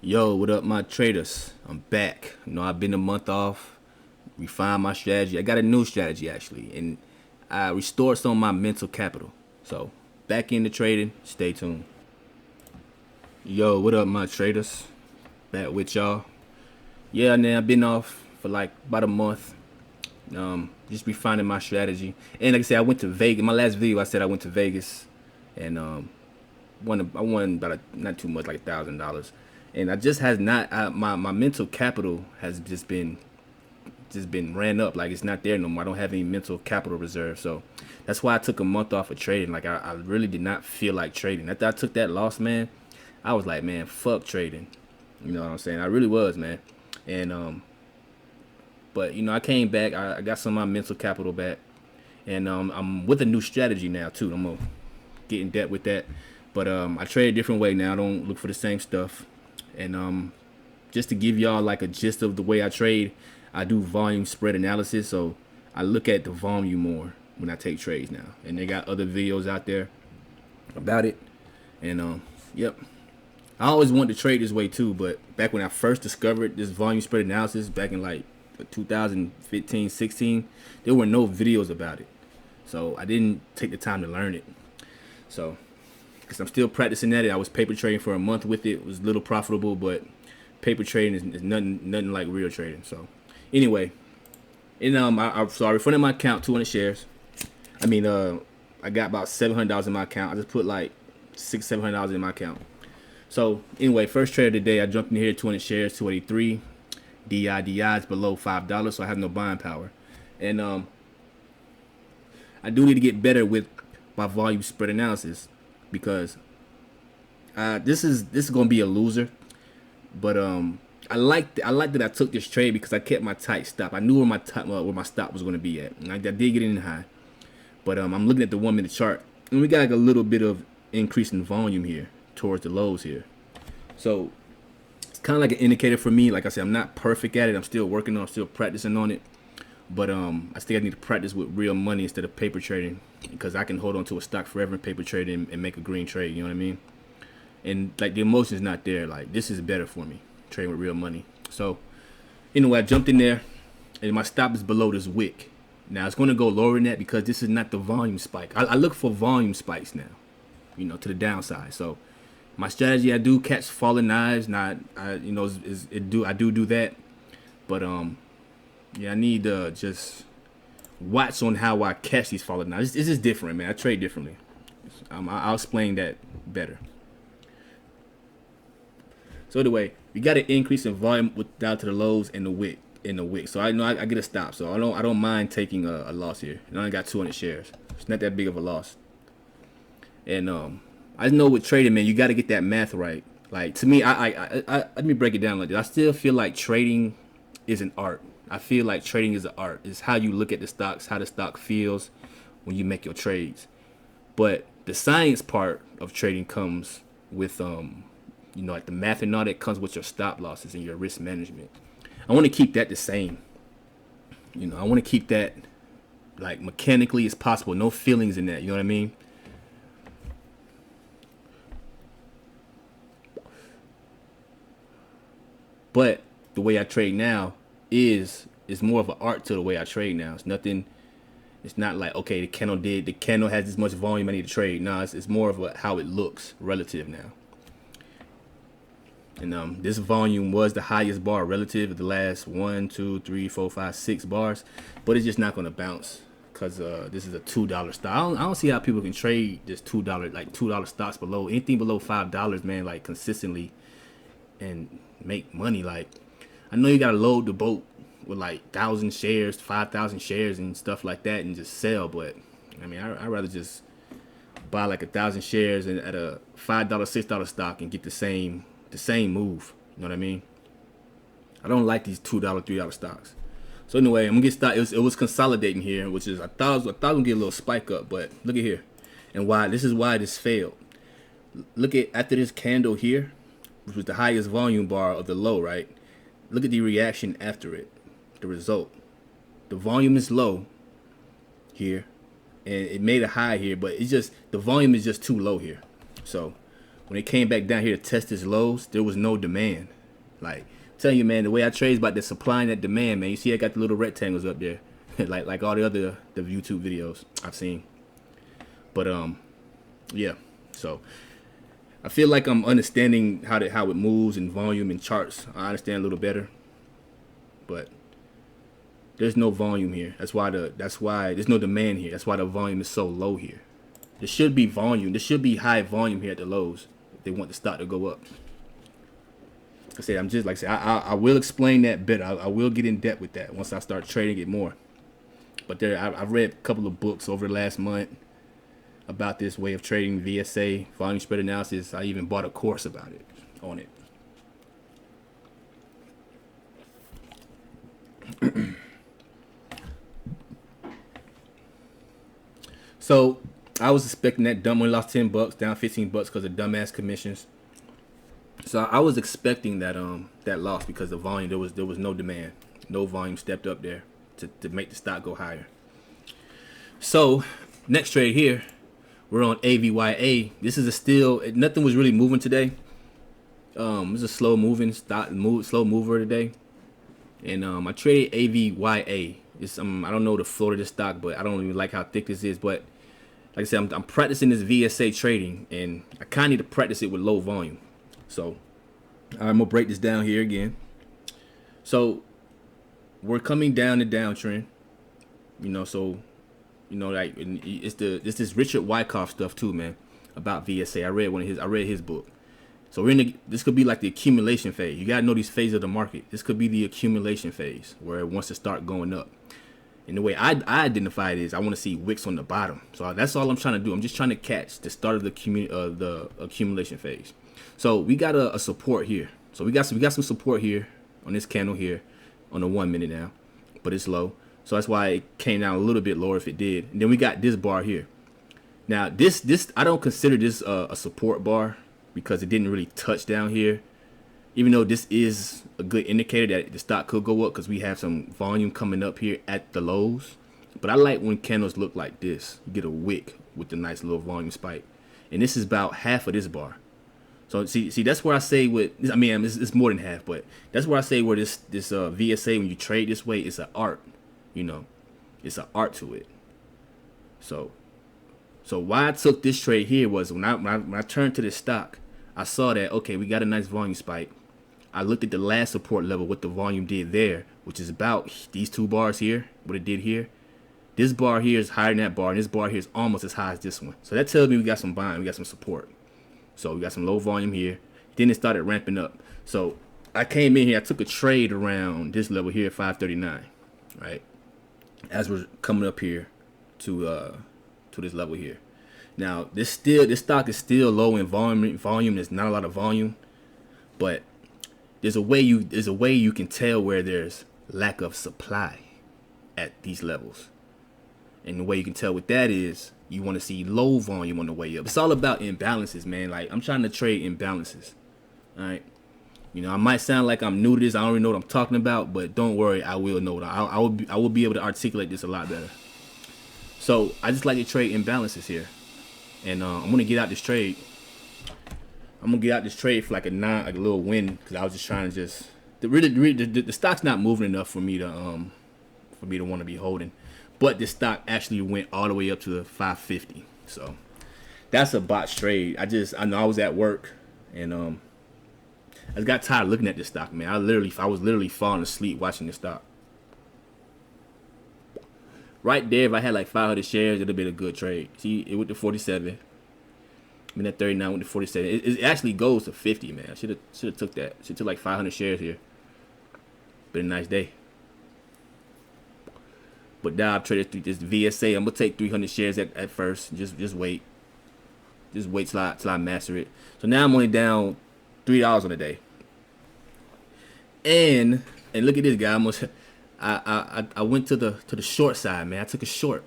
Yo, what up, my traders? I'm back. I've been a month off, refined my strategy. I got a new strategy actually, and I restored some of my mental capital. So, back into trading. Stay tuned. Yo, what up, my traders? Back with y'all. Yeah, man, I've been off for like about a month. Just refining my strategy. And like I said, I went to Vegas. My last video, I said I went to Vegas, and I won about not too much, like $1,000. And I just has not my mental capital has just been ran up. Like it's not there no more. I don't have any mental capital reserve. So that's why I took a month off of trading. Like I really did not feel like trading. After I took that loss, man, I was like, man, fuck trading. You know what I'm saying? I really was, man. And but I came back. I got some of my mental capital back, and I'm with a new strategy now too. I'm gonna get in depth with that. But I trade a different way now. I don't look for the same stuff. And just to give y'all like a gist of the way I trade, I do volume spread analysis. So I look at the volume more when I take trades now. And they got other videos out there about it. And yep. I always wanted to trade this way too, but back when I first discovered this volume spread analysis back in like 2015, 16, there were no videos about it. So I didn't take the time to learn it. So because I'm still practicing at it. I was paper trading for a month with it. It was a little profitable, but paper trading is nothing like real trading. So anyway, and I refunded my account 200 shares. I got about $700 in my account. I just put like $700 in my account. So anyway, first trade of the day, I jumped in here 200 shares, 283. DIDI is below $5, so I have no buying power. And I do need to get better with my volume spread analysis, because this is gonna be a loser, but I like that I took this trade because I kept my tight stop. I knew where my stop was gonna be at, and I did get in high. But I'm looking at the 1 minute chart, and we got like a little bit of increase in volume here towards the lows here. So it's kind of like an indicator for me. Like I said, I'm not perfect at it. I'm still working on. I'm still practicing on it. But I think I need to practice with real money instead of paper trading, because I can hold on to a stock forever in paper trading and make a green trade. You know what I mean? And like the emotion's not there. Like this is better for me, trading with real money. So anyway, I jumped in there, and my stop is below this wick. Now it's going to go lower than that because this is not the volume spike. I look for volume spikes now, to the downside. So my strategy, I do catch falling knives. Not I do that, but yeah, I need to just watch on how I catch these falling knives. This is different, man. I trade differently. I'll explain that better. So anyway, we got an increase in volume down to the lows and the wick. So I know I get a stop. So I don't mind taking a loss here. I only got 200 shares. It's not that big of a loss. And I know with trading, man, you got to get that math right. Like to me, I let me break it down like this. I still feel like trading is an art. I feel like trading is an art. It's how you look at the stocks, how the stock feels when you make your trades. But the science part of trading comes with like the math and all that comes with your stop losses and your risk management. I want to keep that the same. I want to keep that like mechanically as possible. No feelings in that. You know what I mean? But the way I trade now is more of an art to the way I trade now. It's not like, okay, the candle has this much volume, I need to trade. No, it's more of how it looks relative now. And this volume was the highest bar relative of the last 1, 2, 3, 4, 5, 6 bars, but it's just not going to bounce because this is a $2 stock. I don't see how people can trade this $2 stocks below anything below $5, man, like consistently and make money. Like I know you gotta load the boat with like 1,000 shares, 5,000 shares and stuff like that and just sell, but I mean I'd rather just buy like 1,000 shares and at a $5, $6 stock and get the same move. You know what I mean? I don't like these $2, $3 stocks. So anyway, I'm gonna get started. It was consolidating here, which is I thought it was gonna get a little spike up, but look at here. And this is why this failed. Look at after this candle here, which was the highest volume bar of the low, right? Look at the reaction after it, the result. The volume is low here, and it made a high here, but the volume is just too low here. So when it came back down here to test its lows, there was no demand. Like, I'm telling you, man, the way I trade is about the supply and that demand, man. You see, I got the little rectangles up there, like all the other the YouTube videos I've seen. But yeah. So I feel like I'm understanding how it moves in volume and charts. I understand a little better, but there's no volume here. That's why there's no demand here. That's why the volume is so low here. There should be volume. There should be high volume here at the lows if they want the stock to go up. I said, I'm just like I said, I will explain that better. I will get in depth with that once I start trading it more. But I've read a couple of books over the last month about this way of trading VSA, volume spread analysis. I even bought a course about it, on it. So I was expecting that dumb one lost $10, down $15 because of dumbass commissions. So I was expecting that that loss because the volume there was no demand, no volume stepped up there to make the stock go higher. So next trade here, we're on AVYA. This is nothing was really moving today. It's a slow moving stock, slow mover today, and I traded AVYA. It's I don't know the floor of this stock, but I don't even like how thick this is. But like I said, I'm practicing this VSA trading, and I kind of need to practice it with low volume. So I'm gonna break this down here again. So we're coming down the downtrend, so like it's this Richard Wyckoff stuff too, man, about VSA. I read his book. So this could be like the accumulation phase. You gotta know these phases of the market. This could be the accumulation phase where it wants to start going up. And the way I identify it is I want to see wicks on the bottom. So that's all I'm trying to do. I'm just trying to catch the start of the accumulation phase. So we got a support here. So we got some support here on this candle here on the 1 minute now, but it's low. So that's why it came down a little bit lower if it did. And then we got this bar here. Now this I don't consider this a support bar because it didn't really touch down here. Even though this is a good indicator that the stock could go up because we have some volume coming up here at the lows. But I like when candles look like this. You get a wick with the nice little volume spike. And this is about half of this bar. So see, that's where I say it's more than half, but that's where I say where this VSA, when you trade this way, it's an art, it's an art to it. So why I took this trade here was when I turned to this stock, I saw that, okay, we got a nice volume spike. I looked at the last support level, what the volume did there, which is about these two bars here, what it did here. This bar here is higher than that bar, and this bar here is almost as high as this one. So that tells me we got some buying, we got some support. So we got some low volume here. Then it started ramping up. So I came in here. I took a trade around this level here at 539, right? As we're coming up here to this level here. Now this stock is still low in volume. There's not a lot of volume, but there's a way you can tell where there's lack of supply at these levels. And the way you can tell what that is, you want to see low volume on the way up. It's all about imbalances, man. Like, I'm trying to trade imbalances. All right. I might sound like I'm new to this. I don't really know what I'm talking about, but don't worry, I will know. I will be able to articulate this a lot better. So I just like to trade imbalances here, and I'm gonna get out this trade. I'm gonna get out this trade for like a little win because I was just trying to the stock's not moving enough for me to want to be holding. But this stock actually went all the way up to the 550. So that's a botch trade. I know I was at work and I just got tired of looking at this stock, man. I was literally falling asleep watching this stock. Right there, if I had like 500 shares, it'd have been a good trade. See, it went to 47. I mean, at 39 went to 47. It actually goes to 50, man. I should have took that. Should have took like 500 shares here. Been a nice day. But now I've traded through this VSA. I'm gonna take 300 shares at first. Just wait. Just wait till I master it. So now I'm only down $3 on the day. And look at this guy. I went to the short side, man. I took a short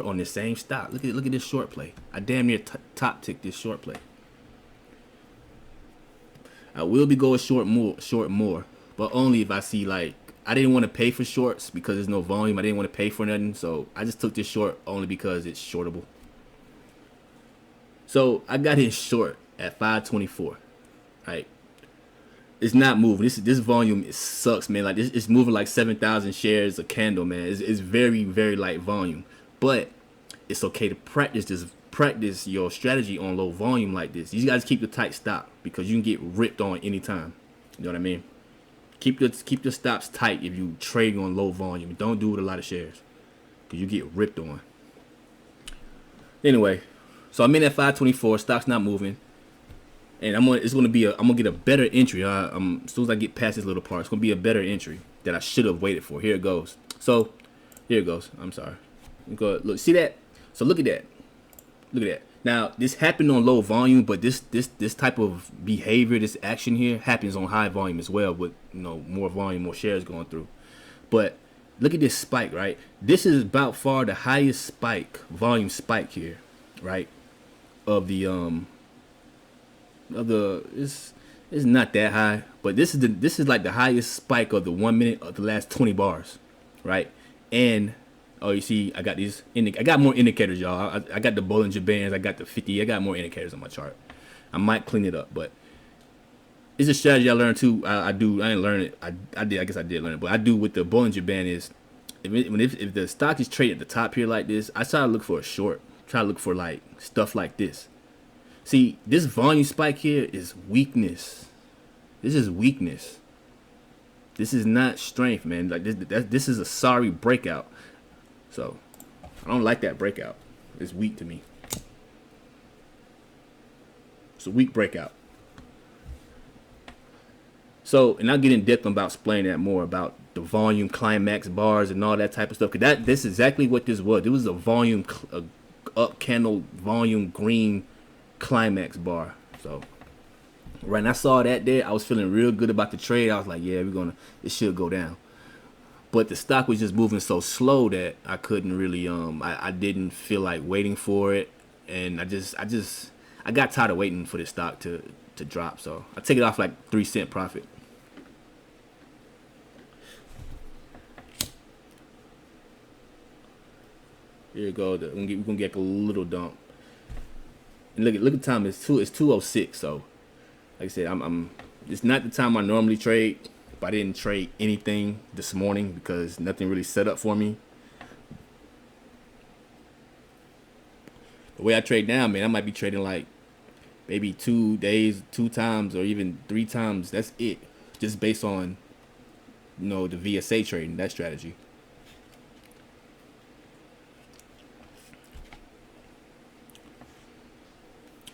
on this same stock. Look at this short play. I damn near top ticked this short play. I will be going short more, but only if I see like. I didn't want to pay for shorts because there's no volume. I didn't want to pay for nothing. So I just took this short only because it's shortable. So I got in short at 524. Right. It's not moving. This volume, it sucks, man. Like it's moving like 7,000 shares a candle, man. It's very, very light volume, but it's okay to practice your strategy on low volume like this. You guys keep the tight stop because you can get ripped on anytime. You know what I mean? Keep your stops tight if you trade on low volume. Don't do it with a lot of shares because you get ripped on. Anyway, so I'm in at 524. Stock's not moving. And I'm gonna get a better entry. As soon as I get past this little part, it's gonna be a better entry that I should have waited for. Here it goes. So here it goes. I'm sorry. Go look. See that? So look at that. Look at that. Now this happened on low volume, but this type of behavior, this action here happens on high volume as well, with more volume, more shares going through. But look at this spike, right? This is about far the highest volume spike here, right? It's not that high, but this is like the highest spike of the 1 minute of the last 20 bars, right? And you see, I got more indicators, y'all. I got the Bollinger Bands, I got the 50, I got more indicators on my chart. I might clean it up, but it's a strategy I learned too. I didn't learn it. I guess I did learn it, but I do with the Bollinger Band is if the stock is traded at the top here like this, I try to look for a short. Try to look for like stuff like this. See, this volume spike here is weakness. This is weakness. This is not strength, man. Like this is a sorry breakout. So I don't like that breakout. It's weak to me. It's a weak breakout. So, and I'll get in depth about explaining that more about the volume climax bars and all that type of stuff. Cause this is exactly what this was. It was a volume up candle volume green climax bar. So right, and I saw that there, I was feeling real good about the trade. I was like, yeah, it should go down. But the stock was just moving so slow that I couldn't really I didn't feel like waiting for it, and I got tired of waiting for the stock to drop. So I take it off like 3-cent profit. Here you go. We're gonna get a little dump. And look at the time. It's 2:06. So, like I said, it's not the time I normally trade. But I didn't trade anything this morning because nothing really set up for me. The way I trade now, man, I might be trading like maybe 2 days, 2 times, or even 3 times. That's it. Just based on the VSA trading, that strategy.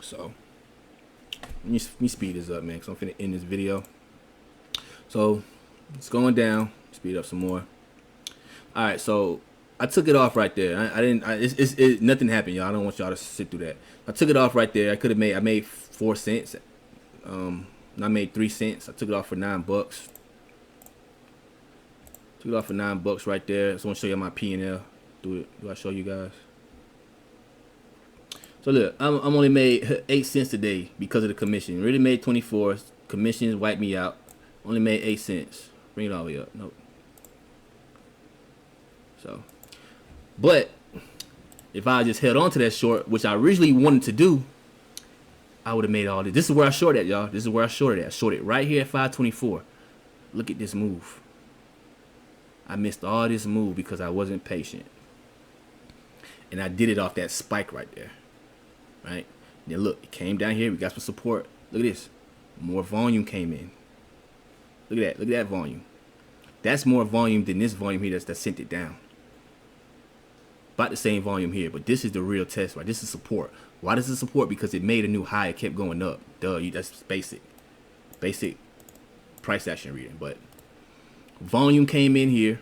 So let me speed this up, man, because I'm finna end this video. So it's going down. Speed up some more. All right, so I took it off right there. Nothing happened, y'all. I don't want y'all to sit through that. I took it off right there. I made 4 cents. I made 3 cents. I took it off for $9. Took it off for $9 right there. I just want to show you my P&L. Do I show you guys? So look, I'm only made 8 cents today because of the commission. Really made 24. Commissions wiped me out. Only made 8 cents. Bring it all the way up. Nope. So, but if I just held on to that short, which I originally wanted to do, I would have made all this. This is where I shorted at, y'all. This is where I shorted at. I shorted right here at 524. Look at this move. I missed all this move because I wasn't patient. And I did it off that spike right there. Right? Then look, it came down here. We got some support. Look at this. More volume came in. Look at that. Look at that volume. That's more volume than this volume here that sent it down. About the same volume here, but this is the real test, right? This is support. Why does it support? Because it made a new high. It kept going up. Duh, that's basic price action reading. But volume came in here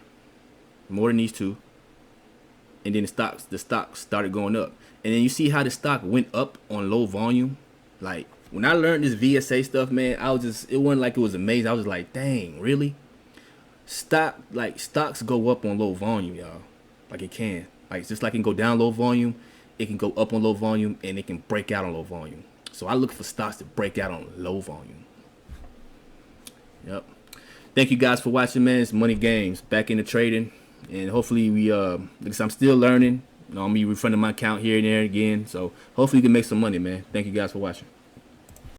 more than these two, and then the stock started going up. And then you see how the stock went up on low volume. Like when I learned this VSA stuff, man, it wasn't like it was amazing. I was like, dang, really? Stocks go up on low volume, y'all. Like it can. Like just like it can go down low volume, it can go up on low volume, and it can break out on low volume. So I look for stocks to break out on low volume. Yep. Thank you guys for watching, man. It's Money Games back into trading, and hopefully because I'm still learning. I'm gonna be refunding my account here and there again. So hopefully you can make some money, man. Thank you guys for watching.